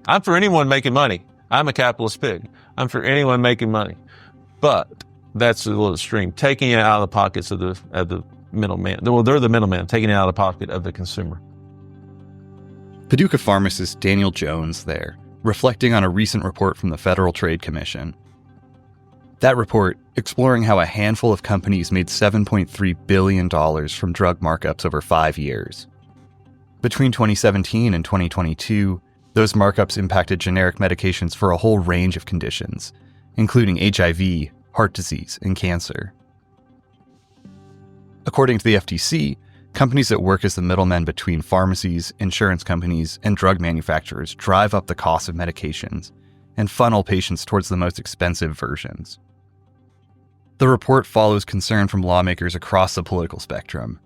I'm for anyone making money. I'm a capitalist pig. I'm for anyone making money. But that's a little extreme, taking it out of the pockets of the middleman. Well, they're the middleman, taking it out of the pocket of the consumer. Paducah pharmacist Daniel Jones there, reflecting on a recent report from the Federal Trade Commission. That report, exploring how a handful of companies made $7.3 billion from drug markups over 5 years. Between 2017 and 2022, those markups impacted generic medications for a whole range of conditions, including HIV, heart disease, and cancer. According to the FTC, companies that work as the middlemen between pharmacies, insurance companies, and drug manufacturers drive up the cost of medications and funnel patients towards the most expensive versions. The report follows concern from lawmakers across the political spectrum.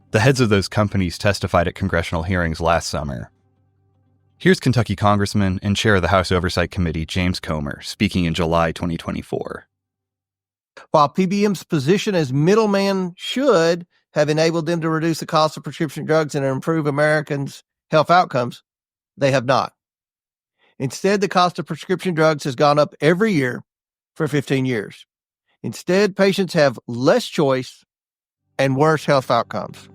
The heads of those companies testified at congressional hearings last summer. Here's Kentucky Congressman and Chair of the House Oversight Committee James Comer speaking in July 2024. While PBM's position as middleman should have enabled them to reduce the cost of prescription drugs and improve Americans' health outcomes, they have not. Instead, the cost of prescription drugs has gone up every year for 15 years. Instead, patients have less choice and worse health outcomes.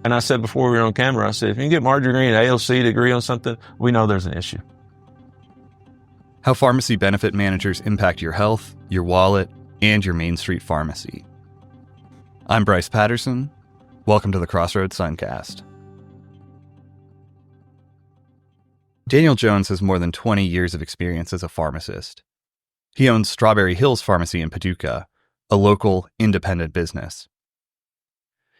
And I said before we were on camera, I said, if you can get Marjorie Green and AOC to agree on something, we know there's an issue. How pharmacy benefit managers impact your health, your wallet, and your Main Street pharmacy. I'm Bryce Patterson. Welcome to the Crossroads Suncast. Daniel Jones has more than 20 years of experience as a pharmacist. He owns Strawberry Hills Pharmacy in Paducah, a local, independent business.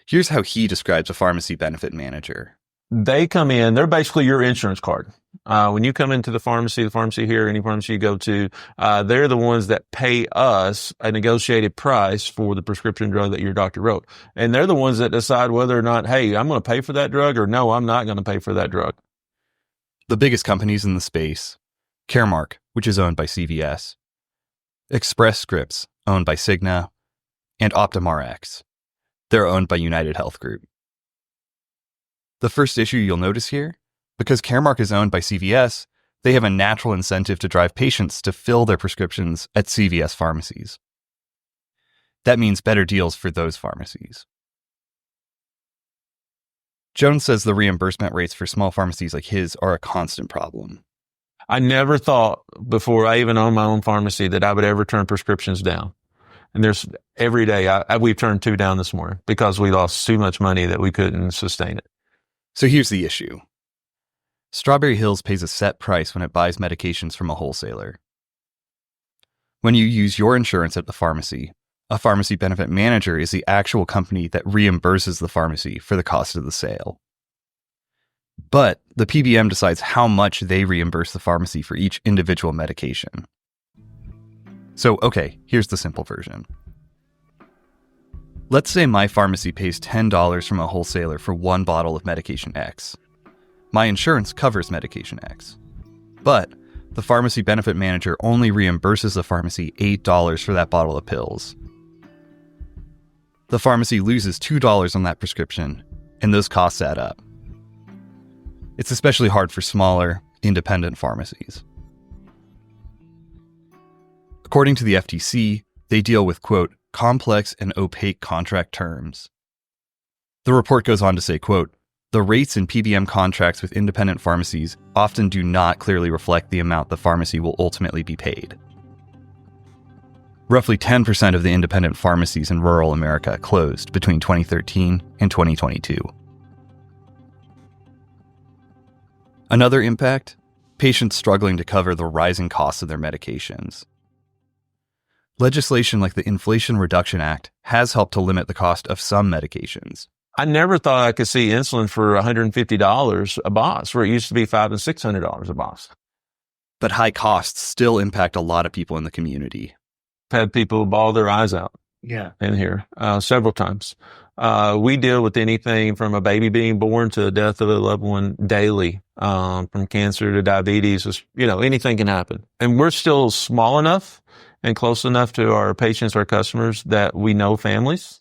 Here's how he describes a pharmacy benefit manager. They come in, they're basically your insurance card. When you come into the pharmacy here, any pharmacy you go to, they're the ones that pay us a negotiated price for the prescription drug that your doctor wrote. And they're the ones that decide whether or not, hey, I'm going to pay for that drug, or no, I'm not going to pay for that drug. The biggest companies in the space: Caremark, which is owned by CVS, Express Scripts, owned by Cigna, and OptumRx. They're owned by United Health Group. The first issue you'll notice here, because Caremark is owned by CVS, they have a natural incentive to drive patients to fill their prescriptions at CVS pharmacies. That means better deals for those pharmacies. Jones says the reimbursement rates for small pharmacies like his are a constant problem. I never thought before I even owned my own pharmacy that I would ever turn prescriptions down. And there's every day we've turned 2 down this morning because we lost too much money that we couldn't sustain it. So here's the issue. Strawberry Hills pays a set price when it buys medications from a wholesaler. When you use your insurance at the pharmacy, a pharmacy benefit manager is the actual company that reimburses the pharmacy for the cost of the sale. But the PBM decides how much they reimburse the pharmacy for each individual medication. So, okay, here's the simple version. Let's say my pharmacy pays $10 from a wholesaler for 1 bottle of medication X. My insurance covers medication X. But the pharmacy benefit manager only reimburses the pharmacy $8 for that bottle of pills. The pharmacy loses $2 on that prescription, and those costs add up. It's especially hard for smaller, independent pharmacies. According to the FTC, they deal with, quote, complex and opaque contract terms. The report goes on to say, quote, the rates in PBM contracts with independent pharmacies often do not clearly reflect the amount the pharmacy will ultimately be paid. Roughly 10% of the independent pharmacies in rural America closed between 2013 and 2022. Another impact: patients struggling to cover the rising costs of their medications. Legislation like the Inflation Reduction Act has helped to limit the cost of some medications. I never thought I could see insulin for $150 a box, where it used to be $500 and $600 a box. But high costs still impact a lot of people in the community. I've had people bawl their eyes out in here several times. We deal with anything from a baby being born to the death of a loved one daily, from cancer to diabetes. Anything can happen. And we're still small enough and close enough to our patients, our customers, that we know families.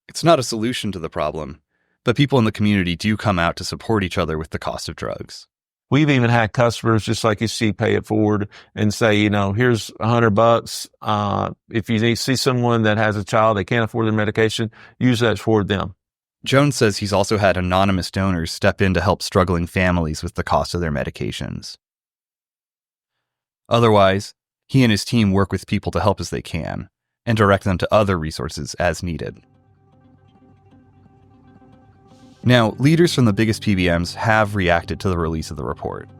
It's not a solution to the problem, but people in the community do come out to support each other with the cost of drugs. We've even had customers, just like you see Pay It Forward, and say, here's $100. If you see someone that has a child, they can't afford their medication, use that toward them. Jones says he's also had anonymous donors step in to help struggling families with the cost of their medications. Otherwise, he and his team work with people to help as they can, and direct them to other resources as needed. Now, leaders from the biggest PBMs have reacted to the release of the report.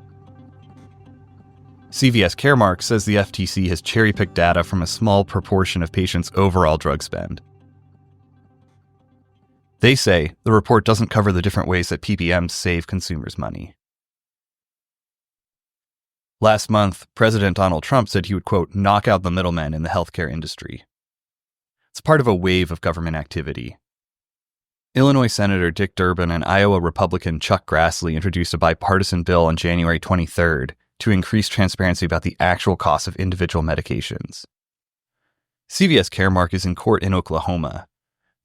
CVS Caremark says the FTC has cherry-picked data from a small proportion of patients' overall drug spend. They say the report doesn't cover the different ways that PBMs save consumers money. Last month, President Donald Trump said he would, quote, knock out the middlemen in the healthcare industry. It's part of a wave of government activity. Illinois Senator Dick Durbin and Iowa Republican Chuck Grassley introduced a bipartisan bill on January 23rd to increase transparency about the actual cost of individual medications. CVS Caremark is in court in Oklahoma.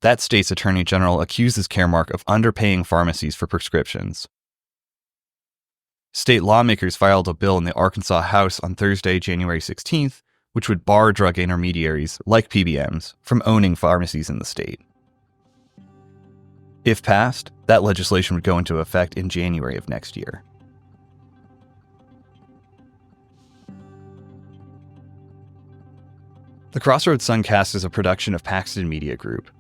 That state's attorney general accuses Caremark of underpaying pharmacies for prescriptions. State lawmakers filed a bill in the Arkansas House on Thursday, January 16th, which would bar drug intermediaries, like PBMs, from owning pharmacies in the state. If passed, that legislation would go into effect in January of next year. The Crossroads Suncast is a production of Paxton Media Group.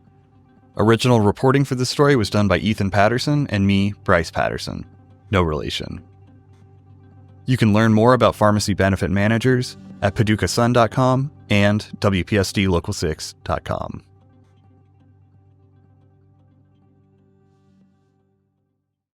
Original reporting for this story was done by Ethan Patterson and me, Bryce Patterson. No relation. You can learn more about pharmacy benefit managers at paducasun.com and WPSD Local 6.com.